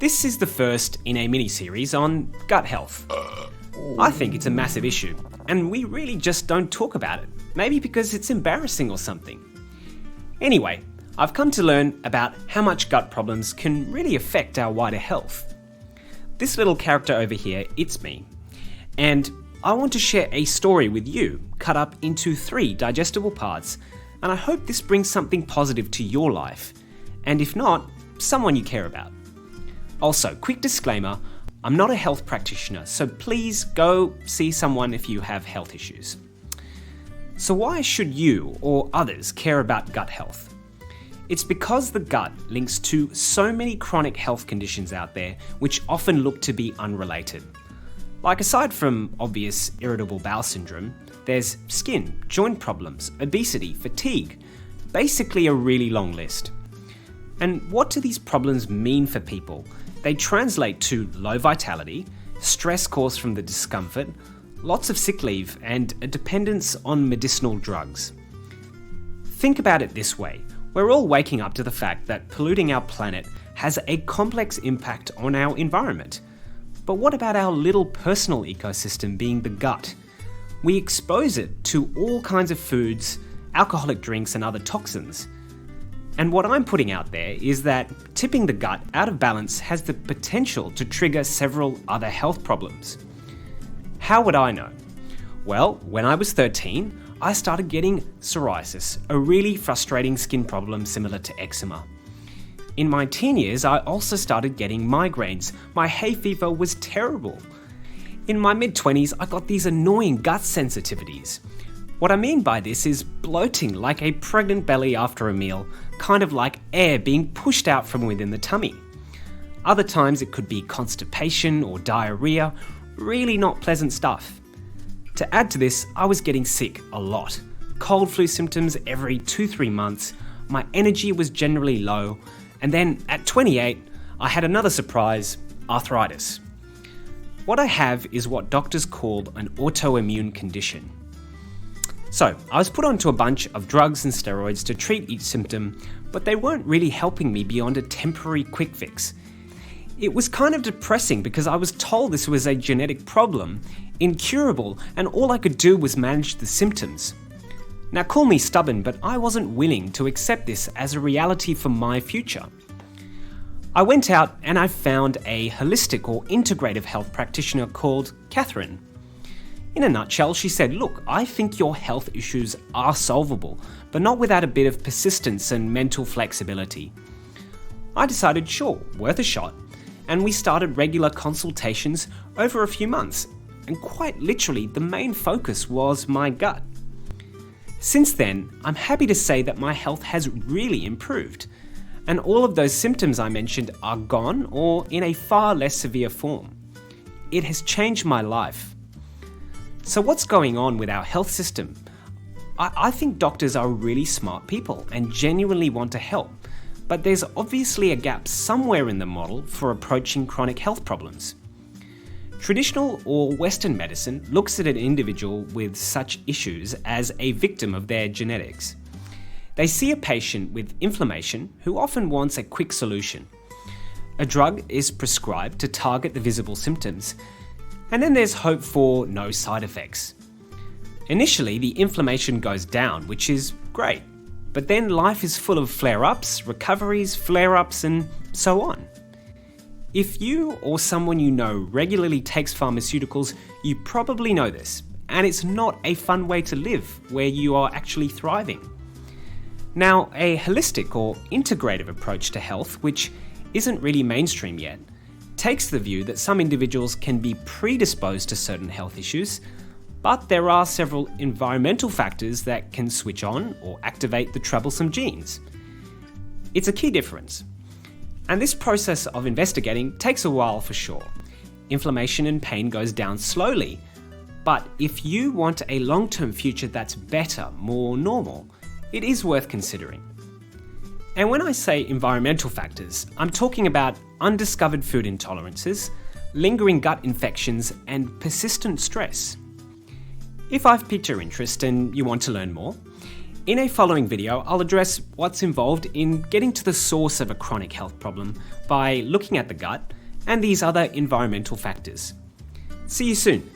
This is the first in a mini-series on gut health. I think it's a massive issue, and we really just don't talk about it. Maybe because it's embarrassing or something. Anyway, I've come to learn about how much gut problems can really affect our wider health. This little character over here, it's me. And I want to share a story with you, cut up into 3 digestible parts, and I hope this brings something positive to your life, and if not, someone you care about. Also, quick disclaimer, I'm not a health practitioner, so please go see someone if you have health issues. So why should you or others care about gut health? It's because the gut links to so many chronic health conditions out there which often look to be unrelated. Like aside from obvious irritable bowel syndrome, there's skin, joint problems, obesity, fatigue, basically a really long list. And what do these problems mean for people? They translate to low vitality, stress caused from the discomfort, lots of sick leave, and a dependence on medicinal drugs. Think about it this way. We're all waking up to the fact that polluting our planet has a complex impact on our environment. But what about our little personal ecosystem being the gut? We expose it to all kinds of foods, alcoholic drinks, and other toxins. And what I'm putting out there is that tipping the gut out of balance has the potential to trigger several other health problems. How would I know? Well, when I was 13, I started getting psoriasis, a really frustrating skin problem similar to eczema. In my teen years, I also started getting migraines. My hay fever was terrible. In my mid-20s, I got these annoying gut sensitivities. What I mean by this is bloating like a pregnant belly after a meal, kind of like air being pushed out from within the tummy. Other times it could be constipation or diarrhea, really not pleasant stuff. To add to this, I was getting sick a lot. Cold flu symptoms every 2-3 months, my energy was generally low, and then at 28, I had another surprise, arthritis. What I have is what doctors call an autoimmune condition. So, I was put onto a bunch of drugs and steroids to treat each symptom, but they weren't really helping me beyond a temporary quick fix. It was kind of depressing because I was told this was a genetic problem, incurable, and all I could do was manage the symptoms. Now call me stubborn, but I wasn't willing to accept this as a reality for my future. I went out and I found a holistic or integrative health practitioner called Catherine. In a nutshell, she said, look, I think your health issues are solvable, but not without a bit of persistence and mental flexibility. I decided, sure, worth a shot, and we started regular consultations over a few months, and quite literally the main focus was my gut. Since then, I'm happy to say that my health has really improved, and all of those symptoms I mentioned are gone or in a far less severe form. It has changed my life. So what's going on with our health system? I think doctors are really smart people and genuinely want to help, but there's obviously a gap somewhere in the model for approaching chronic health problems. Traditional or Western medicine looks at an individual with such issues as a victim of their genetics. They see a patient with inflammation who often wants a quick solution. A drug is prescribed to target the visible symptoms, and then there's hope for no side effects. Initially, the inflammation goes down, which is great, but then life is full of flare-ups, recoveries, flare-ups, and so on. If you or someone you know regularly takes pharmaceuticals, you probably know this, and it's not a fun way to live where you are actually thriving. Now, a holistic or integrative approach to health, which isn't really mainstream yet, takes the view that some individuals can be predisposed to certain health issues, but there are several environmental factors that can switch on or activate the troublesome genes. It's a key difference. And this process of investigating takes a while for sure. Inflammation and pain goes down slowly, but if you want a long-term future that's better, more normal, it is worth considering. And when I say environmental factors, I'm talking about undiscovered food intolerances, lingering gut infections, and persistent stress. If I've piqued your interest and you want to learn more, In a following video, I'll address what's involved in getting to the source of a chronic health problem by looking at the gut and these other environmental factors. See you soon.